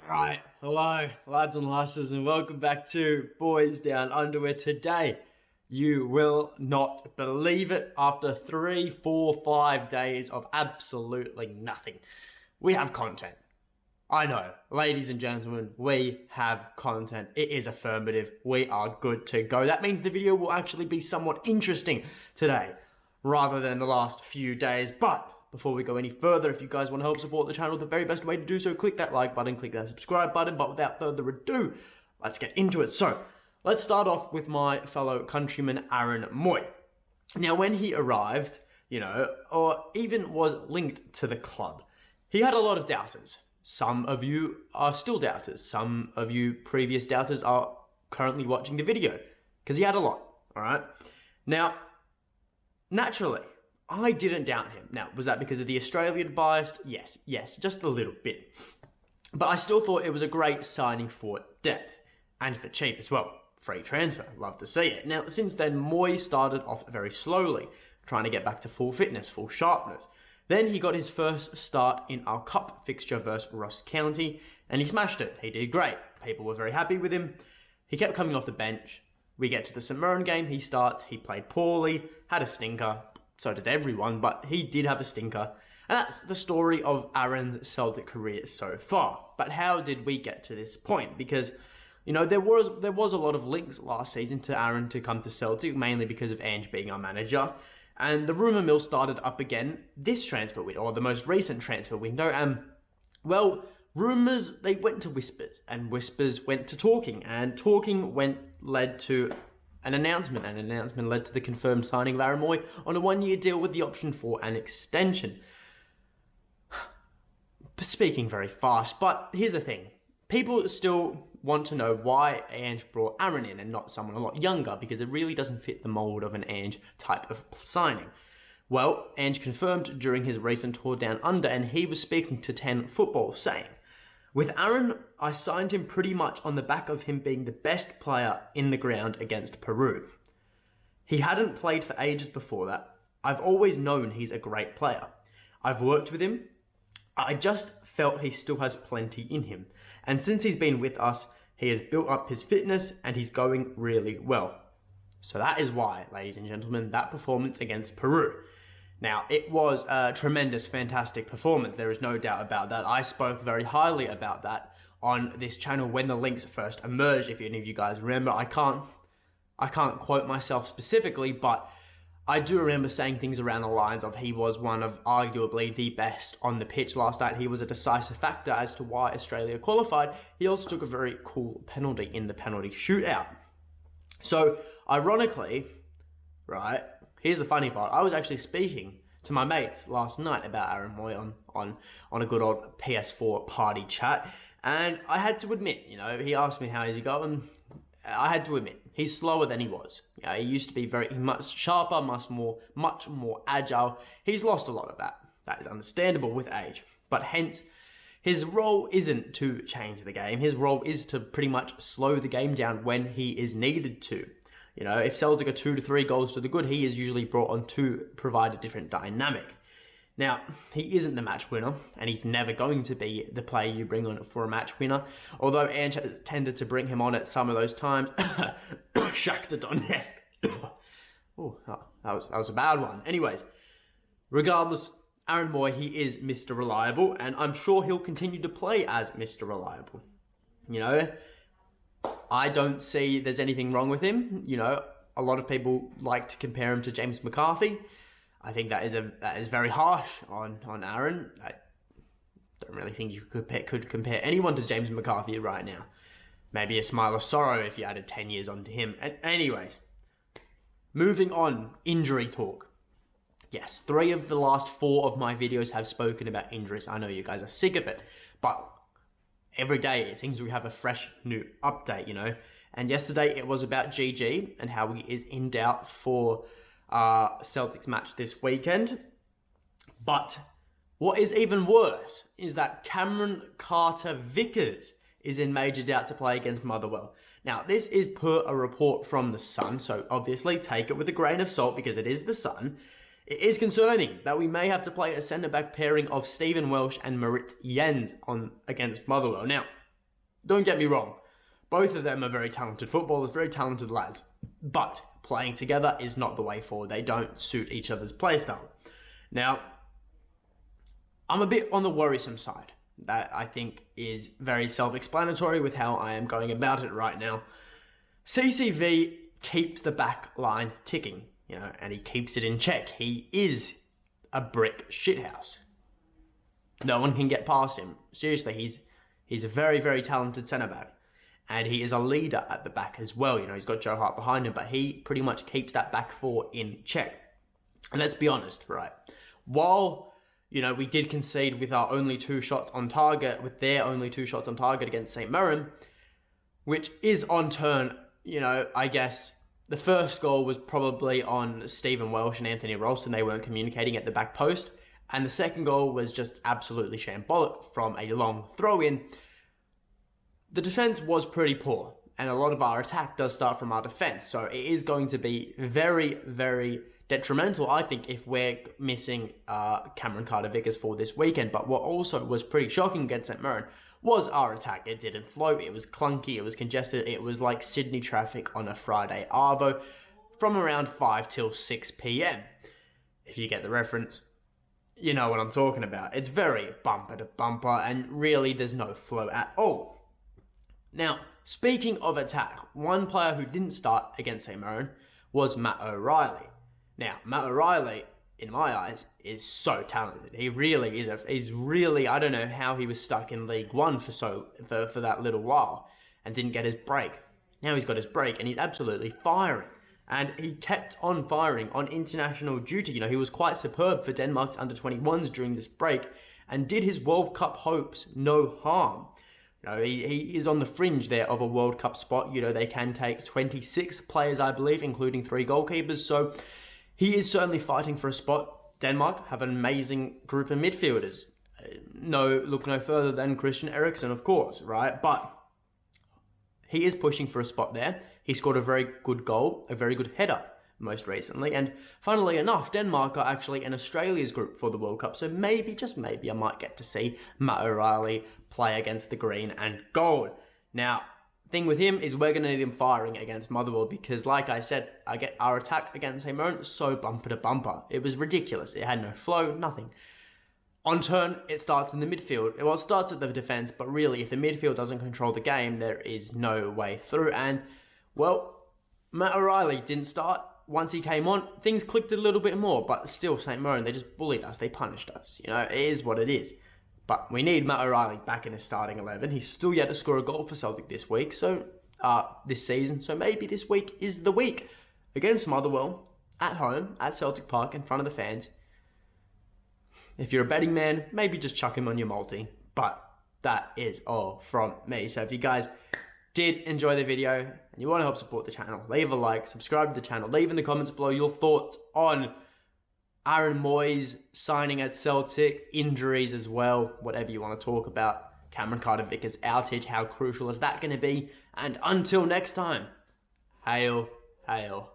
Right, hello lads and lasses, and welcome back to Boys Down Underwear. Today, you will not believe it, after 3, 4, 5 days of absolutely nothing, we have content. I know, ladies and gentlemen, we have content. It is affirmative. We are good to go. That means the video will actually be somewhat interesting today, rather than the last few days. But before we go any further, if you guys want to help support the channel, the very best way to do so, click that like button, click that subscribe button. But without further ado, let's get into it. So, let's start off with my fellow countryman, Aaron Mooy. Now, when he arrived, or even was linked to the club, he had a lot of doubters. Some of you are still doubters. Some of you previous doubters are currently watching the video, because he had a lot, all right? Now, naturally, I didn't doubt him. Now, was that because of the Australian bias? Yes, just a little bit. But I still thought it was a great signing for depth, and for cheap as well. Free transfer, love to see it. Now, since then, Mooy started off very slowly, trying to get back to full fitness, full sharpness. Then he got his first start in our cup fixture versus Ross County, and he smashed it. He did great. People were very happy with him. He kept coming off the bench. We get to the St Mirren game, he starts, he played poorly, had a stinker. So did everyone, but he did have a stinker. And that's the story of Aaron's Celtic career so far. But how did we get to this point? Because, there was a lot of links last season to Aaron to come to Celtic, mainly because of Ange being our manager. And the rumour mill started up again this transfer window, or the most recent transfer window. And, rumours, they went to whispers, and whispers went to talking, and talking led to an announcement. An announcement led to the confirmed signing of Aaron Mooy on a 1-year deal with the option for an extension. Speaking very fast, but here's the thing. People still want to know why Ange brought Aaron in and not someone a lot younger, because it really doesn't fit the mould of an Ange type of signing. Well, Ange confirmed during his recent tour down under, and he was speaking to 10 Football, saying, "With Aaron, I signed him pretty much on the back of him being the best player in the ground against Peru. He hadn't played for ages before that. I've always known he's a great player. I've worked with him. I just felt he still has plenty in him. And since he's been with us, he has built up his fitness and he's going really well." So that is why, ladies and gentlemen, that performance against Peru. Now, it was a tremendous, fantastic performance. There is no doubt about that. I spoke very highly about that on this channel when the links first emerged. If any of you guys remember, I can't quote myself specifically, but I do remember saying things around the lines of he was one of arguably the best on the pitch last night. He was a decisive factor as to why Australia qualified. He also took a very cool penalty in the penalty shootout. So, ironically, right, here's the funny part. I was actually speaking to my mates last night about Aaron Mooy on a good old PS4 party chat. And I had to admit, he asked me how is he going. I had to admit, he's slower than he was. He used to be much sharper, much more agile. He's lost a lot of that. That is understandable with age. But hence, his role isn't to change the game. His role is to pretty much slow the game down when he is needed to. If Celtic are 2 to 3 goals to the good, he is usually brought on to provide a different dynamic. Now, he isn't the match winner, and he's never going to be the player you bring on for a match winner, although Ange has tended to bring him on at some of those times. Shakhtar Donetsk. Oh, that was a bad one. Anyways, regardless, Aaron Mooy, he is Mr. Reliable, and I'm sure he'll continue to play as Mr. Reliable. I don't see there's anything wrong with him. A lot of people like to compare him to James McCarthy. I think that is very harsh on Aaron. I don't really think you could compare anyone to James McCarthy right now. Maybe a Smile of Sorrow if you added 10 years onto him. Anyways, moving on, injury talk. Yes, 3 of the last 4 of my videos have spoken about injuries. I know you guys are sick of it, but every day it seems we have a fresh new update, And yesterday it was about GG and how he is in doubt for Celtics match this weekend. But what is even worse is that Cameron Carter-Vickers is in major doubt to play against Motherwell. Now, this is per a report from The Sun, so obviously take it with a grain of salt because it is The Sun. It is concerning that we may have to play a centre-back pairing of Stephen Welsh and Marit Jens against Motherwell. Now, Don't get me wrong. Both of them are very talented footballers, very talented lads. But playing together is not the way forward. They don't suit each other's playstyle. Now, I'm a bit on the worrisome side. That I think is very self-explanatory with how I am going about it right now. CCV keeps the back line ticking, and he keeps it in check. He is a brick shithouse. No one can get past him. Seriously, he's a very, very talented centre-back. And he is a leader at the back as well. He's got Joe Hart behind him, but he pretty much keeps that back four in check. And let's be honest, right? While, we did concede with our only 2 shots on target, with their only 2 shots on target against St. Mirren, which is on turn, I guess the first goal was probably on Stephen Welsh and Anthony Ralston. They weren't communicating at the back post. And the second goal was just absolutely shambolic from a long throw-in. The defense was pretty poor, and a lot of our attack does start from our defense. So it is going to be very, very detrimental, I think, if we're missing Cameron Carter-Vickers for this weekend. But what also was pretty shocking against St. Mirren was our attack. It didn't flow, it was clunky, it was congested, it was like Sydney traffic on a Friday arvo from around 5 till 6 p.m. If you get the reference, you know what I'm talking about. It's very bumper to bumper, and really there's no flow at all. Now, speaking of attack, one player who didn't start against St. Mirren was Matt O'Riley. Now, Matt O'Riley, in my eyes, is so talented. He really is. He's really, I don't know how he was stuck in League One for that little while and didn't get his break. Now he's got his break and he's absolutely firing. And he kept on firing on international duty. He was quite superb for Denmark's under-21s during this break and did his World Cup hopes no harm. He is on the fringe there of a World Cup spot. They can take 26 players, I believe, including 3 goalkeepers. So he is certainly fighting for a spot. Denmark have an amazing group of midfielders. Look no further than Christian Eriksen, of course, right? But he is pushing for a spot there. He scored a very good goal, a very good header most recently. And funnily enough, Denmark are actually in Australia's group for the World Cup. So maybe, just maybe, I might get to see Matt O'Riley play against the green and gold. Now, thing with him is we're going to need him firing against Motherwell because, like I said, our attack against St. Mirren so bumper to bumper. It was ridiculous. It had no flow, nothing. On turn, it starts in the midfield. Well, it starts at the defence, but really, if the midfield doesn't control the game, there is no way through. And, well, Matt O'Riley didn't start. Once he came on, things clicked a little bit more, but still, St. Mirren, they just bullied us. They punished us. It is what it is. But we need Matt O'Riley back in his starting 11. He's still yet to score a goal for Celtic this week, this season. So maybe this week is the week against Motherwell at home at Celtic Park in front of the fans. If you're a betting man, maybe just chuck him on your multi. But that is all from me. So if you guys did enjoy the video and you want to help support the channel, leave a like, subscribe to the channel, leave in the comments below your thoughts on Aaron Moyes signing at Celtic, injuries as well, whatever you want to talk about. Cameron Carter-Vickers' outage, how crucial is that going to be? And until next time, hail, hail.